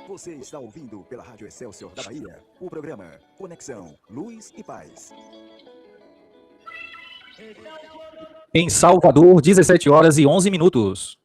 Você está ouvindo pela Rádio Excelsior da Bahia o programa Conexão Luz e Paz. Em Salvador, 17 horas e 11 minutos.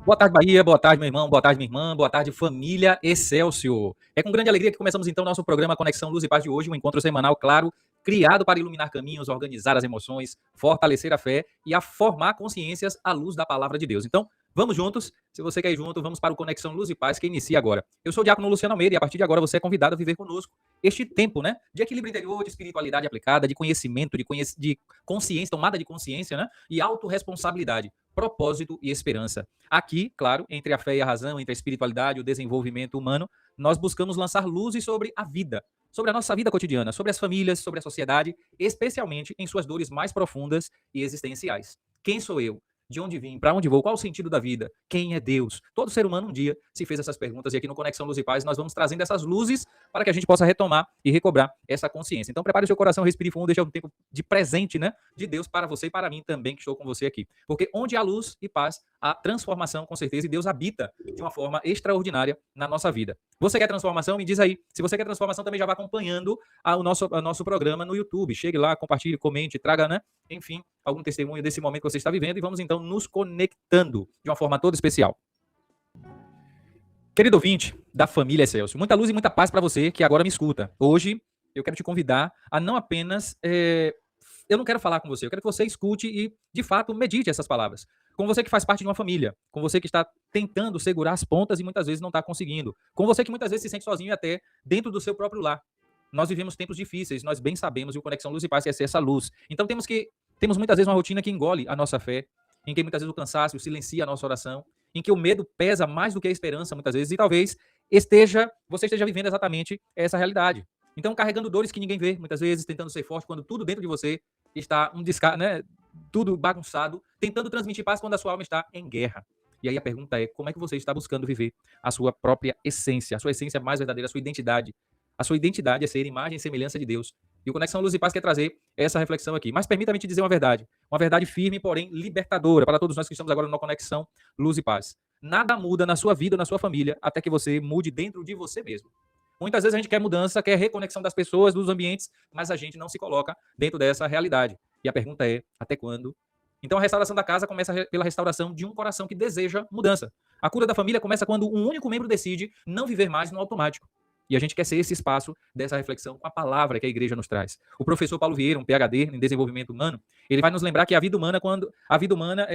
Boa tarde, Bahia. Boa tarde, meu irmão. Boa tarde, minha irmã. Boa tarde, família Excelsior. É com grande alegria que começamos, então, nosso programa Conexão Luz e Paz de hoje, um encontro semanal, claro, criado para iluminar caminhos, organizar as emoções, fortalecer a fé e a formar consciências à luz da palavra de Deus. Então, vamos juntos. Se você quer ir junto, vamos para o Conexão Luz e Paz, que inicia agora. Eu sou o Diácono Luciano Almeida e a partir de agora você é convidado a viver conosco este tempo, né, de equilíbrio interior, de espiritualidade aplicada, de conhecimento, de consciência, tomada de consciência, né, e autorresponsabilidade, propósito e esperança. Aqui, claro, entre a fé e a razão, entre a espiritualidade e o desenvolvimento humano, nós buscamos lançar luzes sobre a vida, sobre a nossa vida cotidiana, sobre as famílias, sobre a sociedade, especialmente em suas dores mais profundas e existenciais. Quem sou eu? De onde vim? Para onde vou? Qual o sentido da vida? Quem é Deus? Todo ser humano um dia se fez essas perguntas e aqui no Conexão Luz e Paz nós vamos trazendo essas luzes para que a gente possa retomar e recobrar essa consciência. Então prepare o seu coração, respire fundo, deixe um tempo de presente, né, de Deus para você e para mim também, que estou com você aqui. Porque onde há luz e paz, há transformação com certeza e Deus habita de uma forma extraordinária na nossa vida. Você quer transformação? Me diz aí. Se você quer transformação, também já vá acompanhando o nosso programa no YouTube. Chegue lá, compartilhe, comente, traga, né, enfim, algum testemunho desse momento que você está vivendo e vamos então nos conectando de uma forma toda especial. Querido ouvinte da família Excelsior, muita luz e muita paz para você que agora me escuta. Hoje eu quero te convidar a não apenas... eu não quero falar com você, eu quero que você escute e, de fato, medite essas palavras. Com você que faz parte de uma família, com você que está tentando segurar as pontas e muitas vezes não está conseguindo, com você que muitas vezes se sente sozinho e até dentro do seu próprio lar. Nós vivemos tempos difíceis, nós bem sabemos, e o Conexão Luz e Paz quer ser essa luz. Então temos muitas vezes uma rotina que engole a nossa fé, em que muitas vezes o cansaço silencia a nossa oração, em que o medo pesa mais do que a esperança muitas vezes, e talvez você esteja vivendo exatamente essa realidade. Então, carregando dores que ninguém vê, muitas vezes tentando ser forte quando tudo dentro de você está né, tudo bagunçado, tentando transmitir paz quando a sua alma está em guerra. E aí a pergunta é, como é que você está buscando viver a sua própria essência, a sua essência mais verdadeira, a sua identidade? A sua identidade é ser imagem e semelhança de Deus. E o Conexão Luz e Paz quer trazer essa reflexão aqui. Mas permita-me te dizer uma verdade firme, porém libertadora, para todos nós que estamos agora na Conexão Luz e Paz. Nada muda na sua vida ou na sua família até que você mude dentro de você mesmo. Muitas vezes a gente quer mudança, quer reconexão das pessoas, dos ambientes, mas a gente não se coloca dentro dessa realidade. E a pergunta é, até quando? Então a restauração da casa começa pela restauração de um coração que deseja mudança. A cura da família começa quando um único membro decide não viver mais no automático. E a gente quer ser esse espaço dessa reflexão com a palavra que a igreja nos traz. O professor Paulo Vieira, um PhD em desenvolvimento humano, ele vai nos lembrar que a vida humana,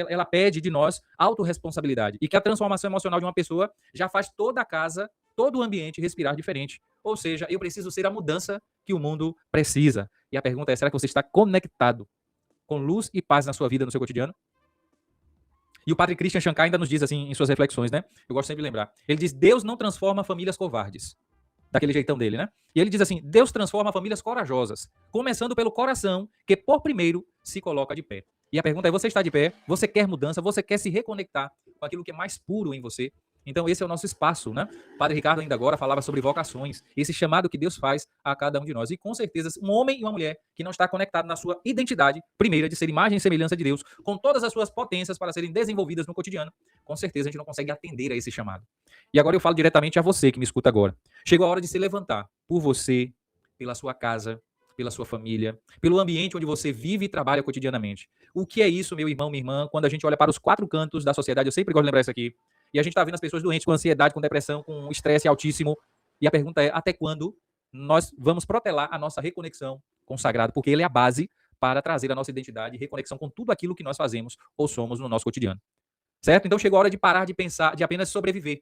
ela pede de nós autorresponsabilidade e que a transformação emocional de uma pessoa já faz toda a casa, todo o ambiente respirar diferente. Ou seja, eu preciso ser a mudança que o mundo precisa. E a pergunta é, será que você está conectado com luz e paz na sua vida, no seu cotidiano? E o padre Christian Shankar ainda nos diz assim em suas reflexões, né? Eu gosto sempre de lembrar. Ele diz, Deus não transforma famílias covardes. Daquele jeitão dele, né? E ele diz assim, Deus transforma famílias corajosas, começando pelo coração, que por primeiro se coloca de pé. E a pergunta é, você está de pé? Você quer mudança? Você quer se reconectar com aquilo que é mais puro em você? Então esse é o nosso espaço, né? O padre Ricardo ainda agora falava sobre vocações, esse chamado que Deus faz a cada um de nós. E com certeza, um homem e uma mulher que não está conectado na sua identidade, primeira, de ser imagem e semelhança de Deus, com todas as suas potências para serem desenvolvidas no cotidiano, com certeza a gente não consegue atender a esse chamado. E agora eu falo diretamente a você que me escuta agora. Chegou a hora de se levantar por você, pela sua casa, pela sua família, pelo ambiente onde você vive e trabalha cotidianamente. O que é isso, meu irmão, minha irmã, quando a gente olha para os quatro cantos da sociedade, eu sempre gosto de lembrar isso aqui, e a gente está vendo as pessoas doentes com ansiedade, com depressão, com estresse altíssimo, e a pergunta é, até quando nós vamos protelar a nossa reconexão com o sagrado, porque ele é a base para trazer a nossa identidade e reconexão com tudo aquilo que nós fazemos ou somos no nosso cotidiano. Certo? Então chegou a hora de parar de pensar, de apenas sobreviver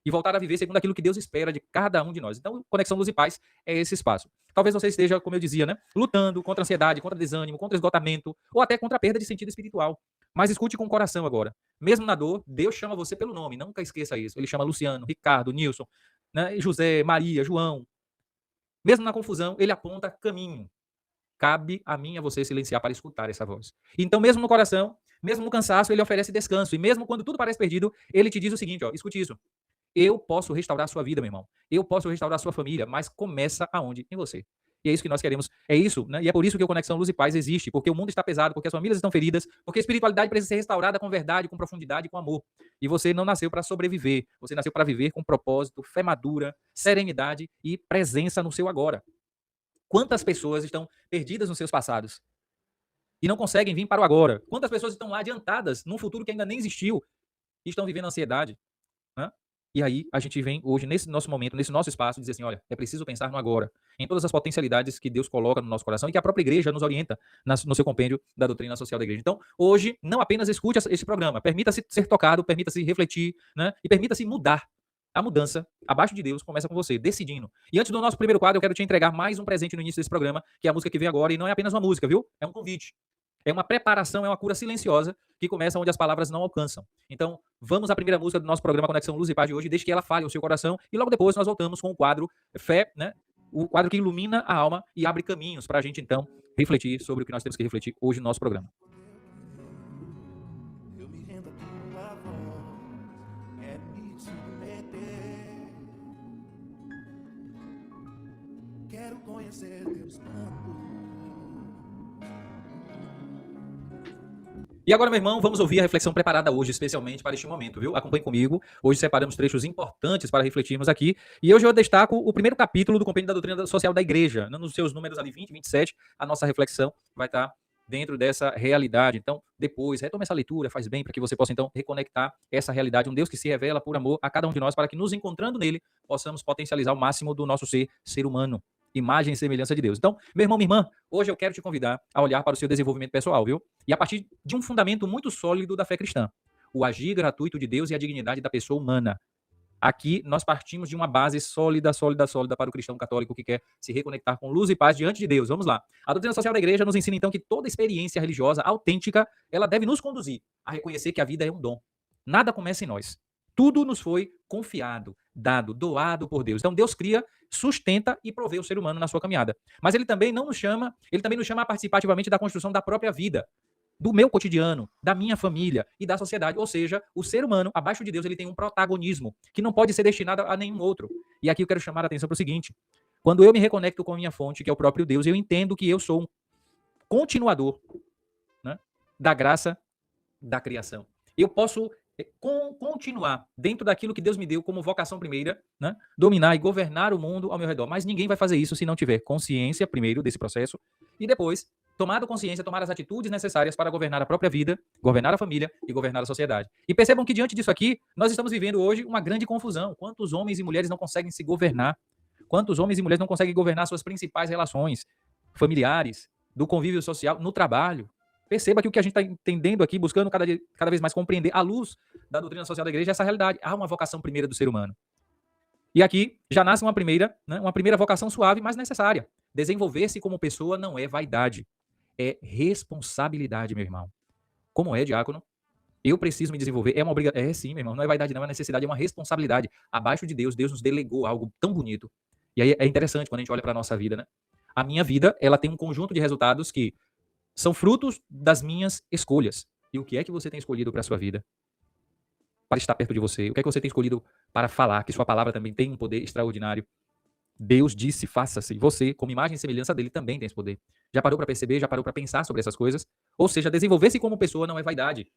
e voltar a viver segundo aquilo que Deus espera de cada um de nós. Então, Conexão Luz e Paz é esse espaço. Talvez você esteja, como eu dizia, né, lutando contra a ansiedade, contra desânimo, contra esgotamento, ou até contra a perda de sentido espiritual. Mas escute com o coração agora. Mesmo na dor, Deus chama você pelo nome, nunca esqueça isso. Ele chama Luciano, Ricardo, Nilson, né, José, Maria, João. Mesmo na confusão, ele aponta caminho. Cabe a mim e a você silenciar para escutar essa voz. Então, mesmo no coração, mesmo no cansaço, ele oferece descanso. E mesmo quando tudo parece perdido, ele te diz o seguinte, ó, escute isso. Eu posso restaurar a sua vida, meu irmão. Eu posso restaurar a sua família, mas começa aonde? Em você. E é isso que nós queremos. É isso, né? E é por isso que o Conexão Luz e Paz existe, porque o mundo está pesado, porque as famílias estão feridas, porque a espiritualidade precisa ser restaurada com verdade, com profundidade, com amor. E você não nasceu para sobreviver, você nasceu para viver com propósito, fé madura, serenidade e presença no seu agora. Quantas pessoas estão perdidas nos seus passados e não conseguem vir para o agora? Quantas pessoas estão lá adiantadas num futuro que ainda nem existiu e estão vivendo ansiedade? Né? E aí a gente vem hoje, nesse nosso momento, nesse nosso espaço, dizer assim, olha, é preciso pensar no agora, em todas as potencialidades que Deus coloca no nosso coração e que a própria igreja nos orienta no seu compêndio da doutrina social da igreja. Então, hoje, não apenas escute esse programa, permita-se ser tocado, permita-se refletir, né? E permita-se mudar. A mudança, abaixo de Deus, começa com você, decidindo. E antes do nosso primeiro quadro, eu quero te entregar mais um presente no início desse programa, que é a música que vem agora, e não é apenas uma música, viu? É um convite. É uma preparação, é uma cura silenciosa que começa onde as palavras não alcançam. Então, vamos à primeira música do nosso programa Conexão Luz e Paz de hoje, deixe que ela fale o seu coração, e logo depois nós voltamos com o quadro Fé, né? O quadro que ilumina a alma e abre caminhos para a gente, então, refletir sobre o que nós temos que refletir hoje no nosso programa. Eu me rendo à tua voz, é me submeter. Quero conhecer teus planos. E agora, meu irmão, vamos ouvir a reflexão preparada hoje, especialmente para este momento, viu? Acompanhe comigo. Hoje separamos trechos importantes para refletirmos aqui. E hoje eu destaco o primeiro capítulo do Compêndio da Doutrina Social da Igreja. Nos seus números ali 20, 27, a nossa reflexão vai estar dentro dessa realidade. Então, depois, retome essa leitura, faz bem para que você possa, então, reconectar essa realidade. Um Deus que se revela por amor a cada um de nós, para que, nos encontrando nele, possamos potencializar o máximo do nosso ser humano. Imagem e semelhança de Deus. Então, meu irmão, minha irmã, hoje eu quero te convidar a olhar para o seu desenvolvimento pessoal, viu? E a partir de um fundamento muito sólido da fé cristã. O agir gratuito de Deus e a dignidade da pessoa humana. Aqui nós partimos de uma base sólida para o cristão católico que quer se reconectar com luz e paz diante de Deus. Vamos lá. A doutrina social da igreja nos ensina então que toda experiência religiosa autêntica, ela deve nos conduzir a reconhecer que a vida é um dom. Nada começa em nós. Tudo nos foi confiado, dado, doado por Deus. Então Deus cria, sustenta e provê o ser humano na sua caminhada. Mas ele também nos chama a participar ativamente da construção da própria vida, do meu cotidiano, da minha família e da sociedade. Ou seja, o ser humano, abaixo de Deus, ele tem um protagonismo que não pode ser destinado a nenhum outro. E aqui eu quero chamar a atenção para o seguinte: quando eu me reconecto com a minha fonte, que é o próprio Deus, eu entendo que eu sou um continuador, né, da graça da criação. Eu posso continuar dentro daquilo que Deus me deu como vocação primeira, né, dominar e governar o mundo ao meu redor. Mas ninguém vai fazer isso se não tiver consciência primeiro desse processo e depois, tomado consciência, tomar as atitudes necessárias para governar a própria vida, governar a família e governar a sociedade. E percebam que diante disso aqui, nós estamos vivendo hoje uma grande confusão. Quantos homens e mulheres não conseguem se governar? Quantos homens e mulheres não conseguem governar suas principais relações familiares, do convívio social, no trabalho? Perceba que o que a gente está entendendo aqui, buscando cada vez mais compreender à luz da doutrina social da igreja, é essa realidade. Há uma vocação primeira do ser humano. E aqui já nasce uma primeira vocação suave, mas necessária. Desenvolver-se como pessoa não é vaidade, é responsabilidade, meu irmão. Como é, diácono? Eu preciso me desenvolver, é uma obrigação. É sim, meu irmão, não é vaidade, não é necessidade, é uma responsabilidade. Abaixo de Deus, Deus nos delegou algo tão bonito. E aí é interessante quando a gente olha para a nossa vida, né? A minha vida, ela tem um conjunto de resultados que são frutos das minhas escolhas. E o que é que você tem escolhido para a sua vida? Para estar perto de você? O que é que você tem escolhido para falar? Que sua palavra também tem um poder extraordinário. Deus disse, faça-se. Você, como imagem e semelhança dele, também tem esse poder. Já parou para perceber? Já parou para pensar sobre essas coisas? Ou seja, desenvolver-se como pessoa não é vaidade.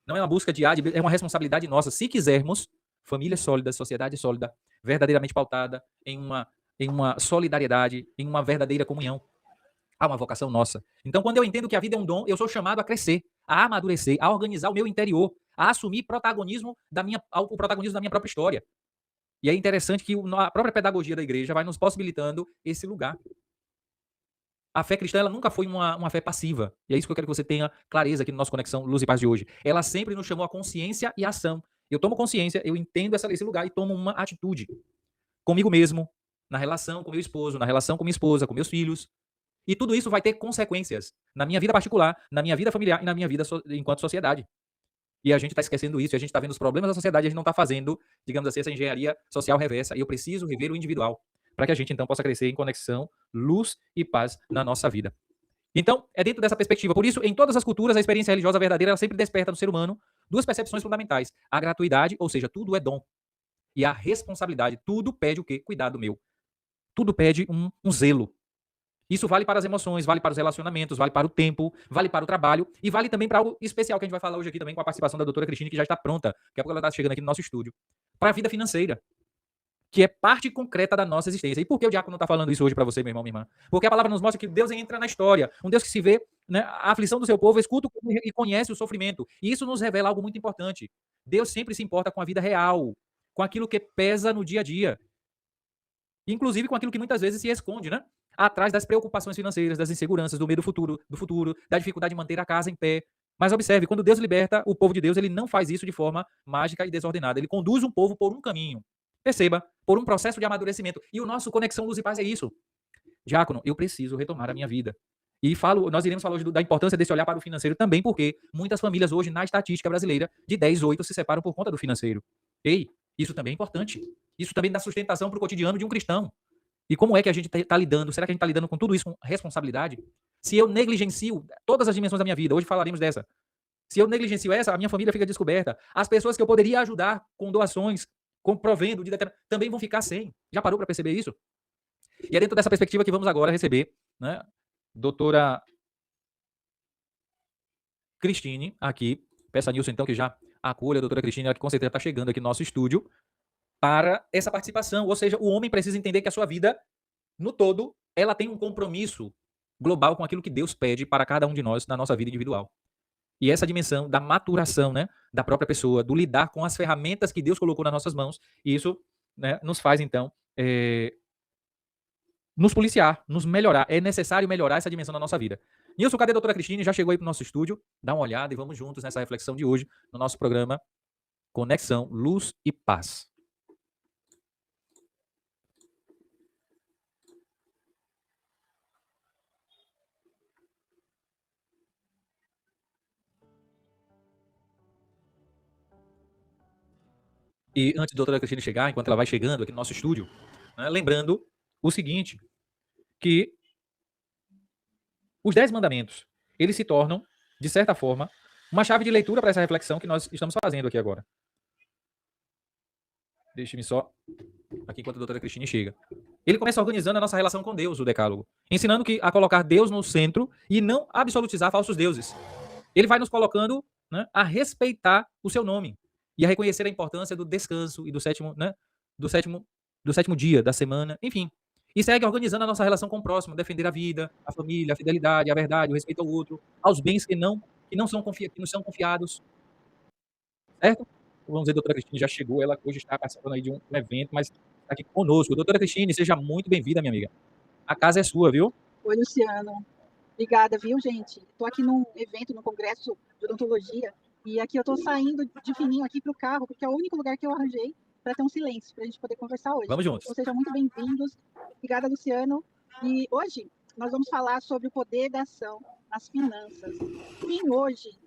Não é uma busca de é uma responsabilidade nossa. Se quisermos, família sólida, sociedade sólida, verdadeiramente pautada em uma solidariedade, em uma verdadeira comunhão. Há uma vocação nossa. Então, quando eu entendo que a vida é um dom, eu sou chamado a crescer, a amadurecer, a organizar o meu interior, a assumir o protagonismo da minha própria história. E é interessante que a própria pedagogia da igreja vai nos possibilitando esse lugar. A fé cristã, ela nunca foi uma fé passiva. E é isso que eu quero que você tenha clareza aqui no nosso Conexão Luz e Paz de hoje. Ela sempre nos chamou a consciência e a ação. Eu tomo consciência, eu entendo esse lugar e tomo uma atitude. Comigo mesmo, na relação com meu esposo, na relação com minha esposa, com meus filhos. E tudo isso vai ter consequências na minha vida particular, na minha vida familiar e na minha vida enquanto sociedade. E a gente está esquecendo isso, a gente está vendo os problemas da sociedade, a gente não está fazendo, digamos assim, essa engenharia social reversa. E eu preciso rever o individual, para que a gente então possa crescer em conexão, luz e paz na nossa vida. Então, é dentro dessa perspectiva. Por isso, em todas as culturas, a experiência religiosa verdadeira, ela sempre desperta no ser humano duas percepções fundamentais. A gratuidade, ou seja, tudo é dom. E a responsabilidade, tudo pede o quê? Cuidado meu. Tudo pede um zelo. Isso vale para as emoções, vale para os relacionamentos, vale para o tempo, vale para o trabalho e vale também para algo especial que a gente vai falar hoje aqui também com a participação da doutora Cristine, que já está pronta. Daqui a pouco ela está chegando aqui no nosso estúdio. Para a vida financeira, que é parte concreta da nossa existência. E por que o diácono está falando isso hoje para você, meu irmão, minha irmã? Porque a palavra nos mostra que Deus entra na história. Um Deus que se vê, né, a aflição do seu povo, escuta e conhece o sofrimento. E isso nos revela algo muito importante. Deus sempre se importa com a vida real, com aquilo que pesa no dia a dia. Inclusive com aquilo que muitas vezes se esconde, né? Atrás das preocupações financeiras, das inseguranças, do medo do futuro, da dificuldade de manter a casa em pé. Mas observe, quando Deus liberta o povo de Deus, ele não faz isso de forma mágica e desordenada. Ele conduz um povo por um caminho. Perceba, por um processo de amadurecimento. E o nosso Conexão Luz e Paz é isso. Diácono, eu preciso retomar a minha vida. E nós iremos falar hoje da importância desse olhar para o financeiro também, porque muitas famílias hoje, na estatística brasileira, de 10, 8 se separam por conta do financeiro. Ei, isso também é importante. Isso também dá sustentação para o cotidiano de um cristão. E como é que a gente está lidando? Será que a gente está lidando com tudo isso com responsabilidade? Se eu negligencio todas as dimensões da minha vida, hoje falaremos dessa. Se eu negligencio essa, a minha família fica descoberta. As pessoas que eu poderia ajudar com doações, com provendo, também vão ficar sem. Já parou para perceber isso? E é dentro dessa perspectiva que vamos agora receber, né, doutora Cristine aqui. Peça a Nilson, então, que já acolha a doutora Cristine, ela que com certeza está chegando aqui no nosso estúdio, para essa participação. Ou seja, o homem precisa entender que a sua vida, no todo, ela tem um compromisso global com aquilo que Deus pede para cada um de nós na nossa vida individual. E essa dimensão da maturação, né, da própria pessoa, do lidar com as ferramentas que Deus colocou nas nossas mãos, isso, né, nos faz, então, nos policiar, nos melhorar. É necessário melhorar essa dimensão da nossa vida. Nilson, cadê a doutora Cristine? Já chegou aí para o nosso estúdio. Dá uma olhada e vamos juntos nessa reflexão de hoje, no nosso programa Conexão Luz e Paz. E antes da doutora Cristine chegar, enquanto ela vai chegando aqui no nosso estúdio, né, lembrando o seguinte, que os 10 mandamentos, eles se tornam, de certa forma, uma chave de leitura para essa reflexão que nós estamos fazendo aqui agora. Deixe-me só, aqui enquanto a doutora Cristine chega. Ele começa organizando a nossa relação com Deus, o decálogo, ensinando a colocar Deus no centro e não absolutizar falsos deuses. Ele vai nos colocando, né, a respeitar o seu nome e a reconhecer a importância do descanso e do sétimo, né, do sétimo dia da semana, enfim. E segue organizando a nossa relação com o próximo, defender a vida, a família, a fidelidade, a verdade, o respeito ao outro, aos bens que não são confiados. Certo? Vamos ver, a doutora Cristine já chegou, ela hoje está participando aí de um evento, mas está aqui conosco. Doutora Cristine, seja muito bem-vinda, minha amiga. A casa é sua, viu? Oi, Luciano. Obrigada, viu, gente? Estou aqui num evento, num congresso de odontologia, e aqui eu estou saindo de fininho aqui para o carro, porque é o único lugar que eu arranjei para ter um silêncio, para a gente poder conversar hoje. Vamos juntos. Então, sejam muito bem-vindos. Obrigada, Luciano. E hoje nós vamos falar sobre o poder da ação nas finanças. Quem hoje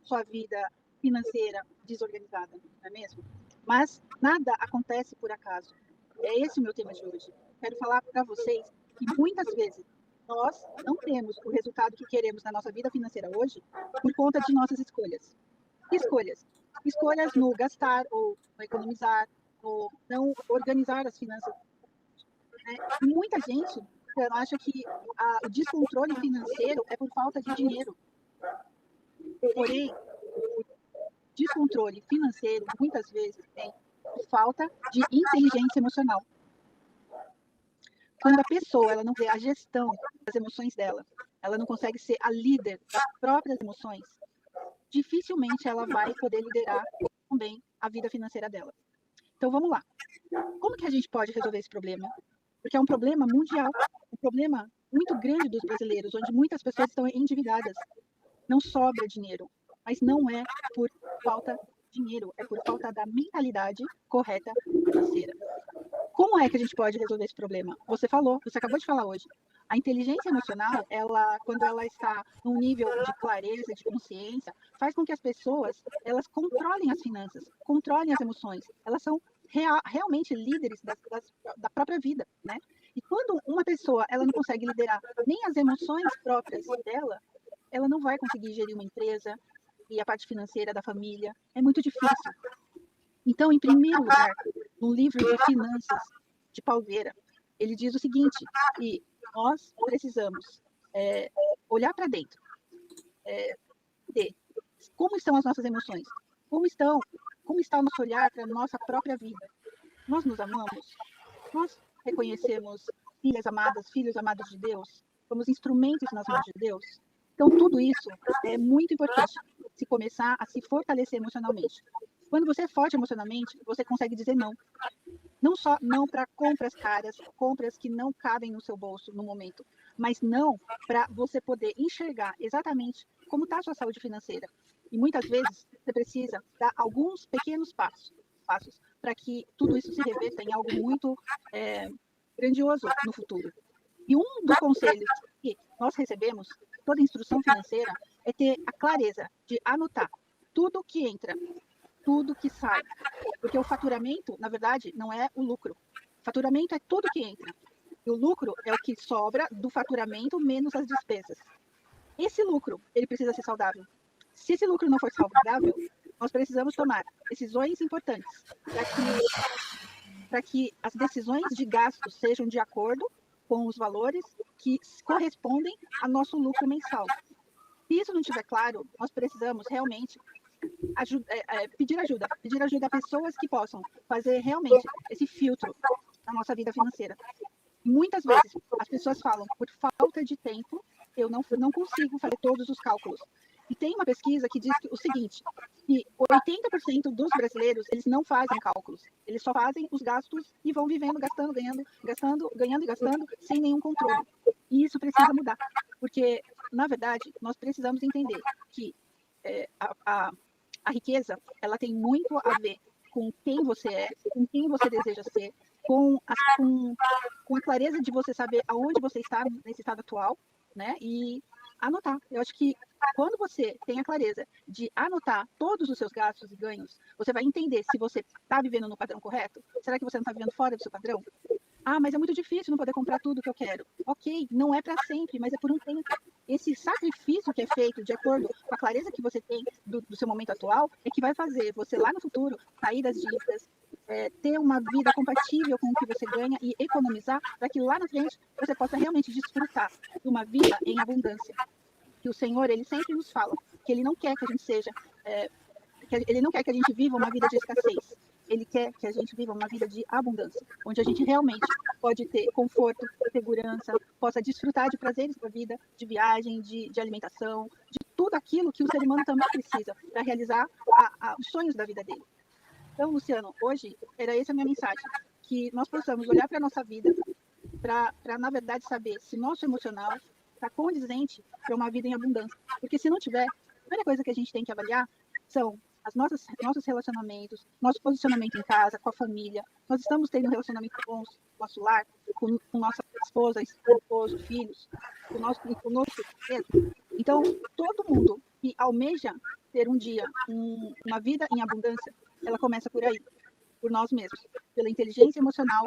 sua vida financeira desorganizada, não é mesmo? Mas nada acontece por acaso. É esse o meu tema de hoje. Quero falar para vocês que muitas vezes nós não temos o resultado que queremos na nossa vida financeira hoje por conta de nossas escolhas. Escolhas. Escolhas no gastar ou no economizar, ou não organizar as finanças. E muita gente acha que o descontrole financeiro é por falta de dinheiro. Porém, o descontrole financeiro muitas vezes vem por falta de inteligência emocional. Quando a pessoa ela não vê a gestão das emoções dela, ela não consegue ser a líder das próprias emoções, dificilmente ela vai poder liderar também a vida financeira dela. Então vamos lá. Como que a gente pode resolver esse problema? Porque é um problema mundial, um problema muito grande dos brasileiros, onde muitas pessoas estão endividadas. Não sobra dinheiro, mas não é por falta de dinheiro, é por falta da mentalidade correta financeira. Como é que a gente pode resolver esse problema? Você acabou de falar hoje. A inteligência emocional, quando ela está num nível de clareza, de consciência, faz com que as pessoas elas controlem as finanças, controlem as emoções. Elas são realmente líderes da própria vida, né? E quando uma pessoa ela não consegue liderar nem as emoções próprias dela, ela não vai conseguir gerir uma empresa e a parte financeira da família. É muito difícil. Então, em primeiro lugar, no livro de Finanças, de Palveira, ele diz o seguinte, e nós precisamos olhar para dentro, ver como estão as nossas emoções, como está o nosso olhar para a nossa própria vida. Nós nos amamos, nós reconhecemos filhos amados de Deus, somos instrumentos nas mãos de Deus. Então, tudo isso é muito importante se começar a se fortalecer emocionalmente. Quando você é forte emocionalmente, você consegue dizer não. Não só não para compras caras, compras que não cabem no seu bolso no momento, mas não para você poder enxergar exatamente como está a sua saúde financeira. E muitas vezes você precisa dar alguns pequenos passos para que tudo isso se reverta em algo muito grandioso no futuro. E um dos conselhos que nós recebemos, toda instrução financeira, é ter a clareza de anotar tudo que entra, tudo que sai. Porque o faturamento, na verdade, não é o lucro. O faturamento é tudo que entra. E o lucro é o que sobra do faturamento menos as despesas. Esse lucro, ele precisa ser saudável. Se esse lucro não for saudável, nós precisamos tomar decisões importantes para que as decisões de gasto sejam de acordo com os valores que correspondem ao nosso lucro mensal. Se isso não estiver claro, nós precisamos realmente pedir ajuda a pessoas que possam fazer realmente esse filtro na nossa vida financeira. Muitas vezes as pessoas falam, por falta de tempo, eu não consigo fazer todos os cálculos. E tem uma pesquisa que diz o seguinte, que 80% dos brasileiros, eles não fazem cálculos. Eles só fazem os gastos e vão vivendo, gastando, ganhando e gastando, sem nenhum controle. E isso precisa mudar. Porque, na verdade, nós precisamos entender que a riqueza, ela tem muito a ver com quem você é, com quem você deseja ser, com a clareza de você saber aonde você está nesse estado atual, né? E anotar. Eu acho que quando você tem a clareza de anotar todos os seus gastos e ganhos, você vai entender se você está vivendo no padrão correto. Será que você não está vivendo fora do seu padrão? Ah, mas é muito difícil não poder comprar tudo que eu quero. Ok, não é para sempre, mas é por um tempo. Esse sacrifício que é feito de acordo com a clareza que você tem do seu momento atual é que vai fazer você lá no futuro sair das dívidas, ter uma vida compatível com o que você ganha e economizar para que lá na frente você possa realmente desfrutar de uma vida em abundância. Que o Senhor, ele sempre nos fala que ele não quer que a gente seja, ele não quer que a gente viva uma vida de escassez. Ele quer que a gente viva uma vida de abundância, onde a gente realmente pode ter conforto, segurança, possa desfrutar de prazeres da vida, de viagem, de alimentação, de tudo aquilo que o ser humano também precisa para realizar os sonhos da vida dele. Então, Luciano, hoje era essa a minha mensagem, que nós possamos olhar para a nossa vida para, na verdade, saber se nosso emocional está condizente para uma vida em abundância. Porque se não tiver, a primeira coisa que a gente tem que avaliar são nossos relacionamentos, nosso posicionamento em casa, com a família. Nós estamos tendo um relacionamento bom com o nosso lar, com nossa esposa, esposo, filhos, conosco mesmo. Então, todo mundo que almeja ter um dia, uma vida em abundância, ela começa por aí, por nós mesmos, pela inteligência emocional,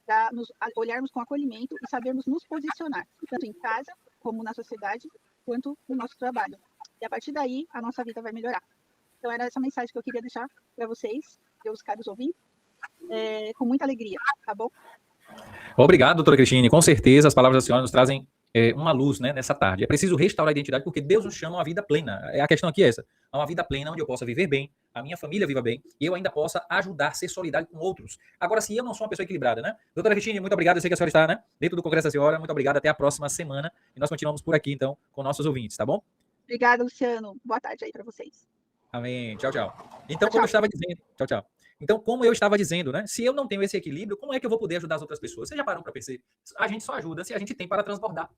para nos olharmos com acolhimento e sabermos nos posicionar, tanto em casa, como na sociedade, quanto no nosso trabalho. E a partir daí, a nossa vida vai melhorar. Então, era essa mensagem que eu queria deixar para vocês, meus caros ouvintes, com muita alegria, tá bom? Obrigado, doutora Cristine. Com certeza, as palavras da senhora nos trazem uma luz, né, nessa tarde. É preciso restaurar a identidade, porque Deus nos chama a uma vida plena. A questão aqui é essa. A uma vida plena onde eu possa viver bem, a minha família viva bem, e eu ainda possa ajudar, ser solidário com outros. Agora, se eu não sou uma pessoa equilibrada, né? Doutora Cristine, muito obrigado. Eu sei que a senhora está, né, dentro do Congresso da Senhora. Muito obrigado. Até a próxima semana. E nós continuamos por aqui, então, com nossos ouvintes, tá bom? Obrigada, Luciano. Boa tarde aí para vocês. Amém. Tchau, tchau. Então, como eu estava dizendo... Tchau, tchau. Então, como eu estava dizendo, né? Se eu não tenho esse equilíbrio, como é que eu vou poder ajudar as outras pessoas? Você já parou para pensar? A gente só ajuda se a gente tem para transbordar.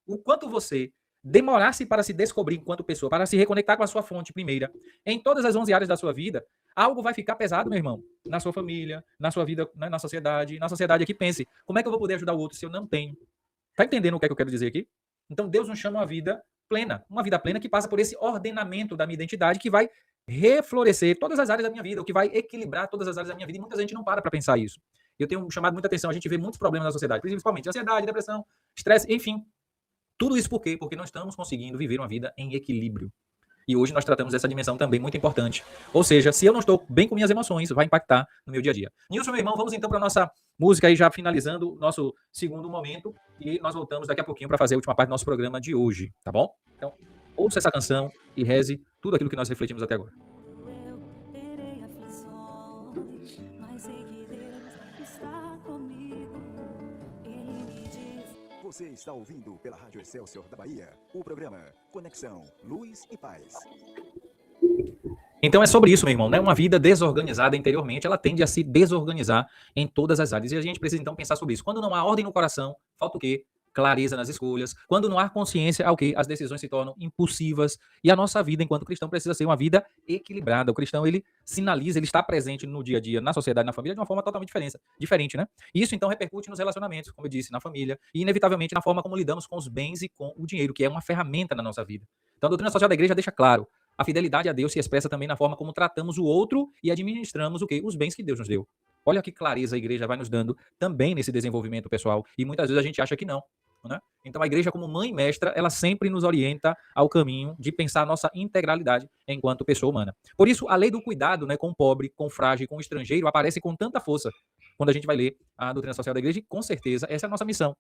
O quanto você demorar-se para se descobrir enquanto pessoa, para se reconectar com a sua fonte primeira, em todas as 11 áreas da sua vida, algo vai ficar pesado, meu irmão. Na sua família, na sua vida, né, na sociedade aqui, pense. Como é que eu vou poder ajudar o outro se eu não tenho? Tá entendendo o que é que eu quero dizer aqui? Então, Deus nos chama uma vida plena. Uma vida plena que passa por esse ordenamento da minha identidade, que vai reflorescer todas as áreas da minha vida, o que vai equilibrar todas as áreas da minha vida. E muita gente não para pensar isso. Eu tenho chamado muita atenção. A gente vê muitos problemas na sociedade, principalmente ansiedade, depressão, estresse, enfim. Tudo isso por quê? Porque não estamos conseguindo viver uma vida em equilíbrio. E hoje nós tratamos dessa dimensão também muito importante. Ou seja, se eu não estou bem com minhas emoções, vai impactar no meu dia a dia. Nilson, meu irmão, vamos então para a nossa música aí, já finalizando o nosso segundo momento. E nós voltamos daqui a pouquinho para fazer a última parte do nosso programa de hoje, tá bom? Então, ouça essa canção e reze tudo aquilo que nós refletimos até agora. Eu terei aflições, mas sei que Deus está comigo. Ele me diz. Você está ouvindo pela Rádio Excelsior da Bahia o programa Conexão Luz e Paz. Então é sobre isso, meu irmão, né? Uma vida desorganizada interiormente, ela tende a se desorganizar em todas as áreas. E a gente precisa então pensar sobre isso. Quando não há ordem no coração, falta o quê? Clareza nas escolhas. Quando não há consciência, há o quê? As decisões se tornam impulsivas. E a nossa vida, enquanto cristão, precisa ser uma vida equilibrada. O cristão, ele sinaliza, ele está presente no dia a dia, na sociedade, na família, de uma forma totalmente diferente, né? E isso, então, repercute nos relacionamentos, como eu disse, na família. E, inevitavelmente, na forma como lidamos com os bens e com o dinheiro, que é uma ferramenta na nossa vida. Então, a doutrina social da igreja deixa claro. A fidelidade a Deus se expressa também na forma como tratamos o outro e administramos o quê? Os bens que Deus nos deu. Olha que clareza a igreja vai nos dando também nesse desenvolvimento pessoal. E muitas vezes a gente acha que não. Né? Então a igreja, como mãe e mestra, ela sempre nos orienta ao caminho de pensar a nossa integralidade enquanto pessoa humana. Por isso, a lei do cuidado, né, com o pobre, com o frágil, com o estrangeiro, aparece com tanta força quando a gente vai ler a doutrina social da igreja. E com certeza, essa é a nossa missão.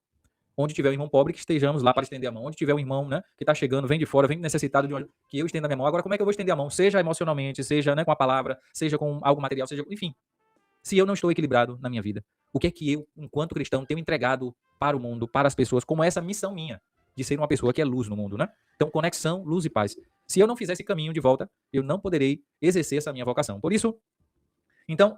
Onde tiver um irmão pobre, que estejamos lá para estender a mão. Onde tiver um irmão, né, que está chegando, vem de fora, vem necessitado de que eu estenda a minha mão. Agora, como é que eu vou estender a mão? Seja emocionalmente, seja, né, com a palavra, seja com algo material, seja, enfim. Se eu não estou equilibrado na minha vida, o que é que eu, enquanto cristão, tenho entregado para o mundo, para as pessoas, como essa missão minha, de ser uma pessoa que é luz no mundo, né? Então, conexão, luz e paz. Se eu não fizer esse caminho de volta, eu não poderei exercer essa minha vocação. Por isso, então,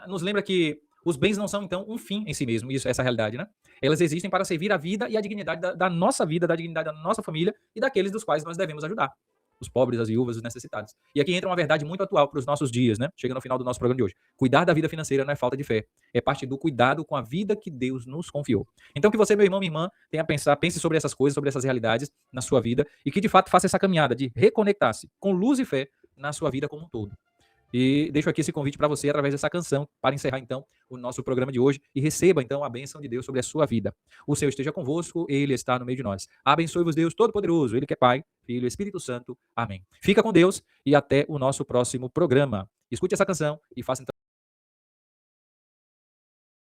nos lembra que os bens não são, então, um fim em si mesmo, isso, essa realidade, né? Elas existem para servir a vida e a dignidade da nossa vida, da dignidade da nossa família e daqueles dos quais nós devemos ajudar. Os pobres, as viúvas, os necessitados. E aqui entra uma verdade muito atual para os nossos dias, né? Chega no final do nosso programa de hoje. Cuidar da vida financeira não é falta de fé. É parte do cuidado com a vida que Deus nos confiou. Então que você, meu irmão, minha irmã, tenha a pensar, pense sobre essas coisas, sobre essas realidades na sua vida e que de fato faça essa caminhada de reconectar-se com luz e fé na sua vida como um todo. E deixo aqui esse convite para você através dessa canção, para encerrar então o nosso programa de hoje e receba então a bênção de Deus sobre a sua vida. O Senhor esteja convosco, Ele está no meio de nós. Abençoe-vos Deus Todo-Poderoso, Ele que é Pai, Filho e Espírito Santo. Amém. Fica com Deus e até o nosso próximo programa. Escute essa canção e faça então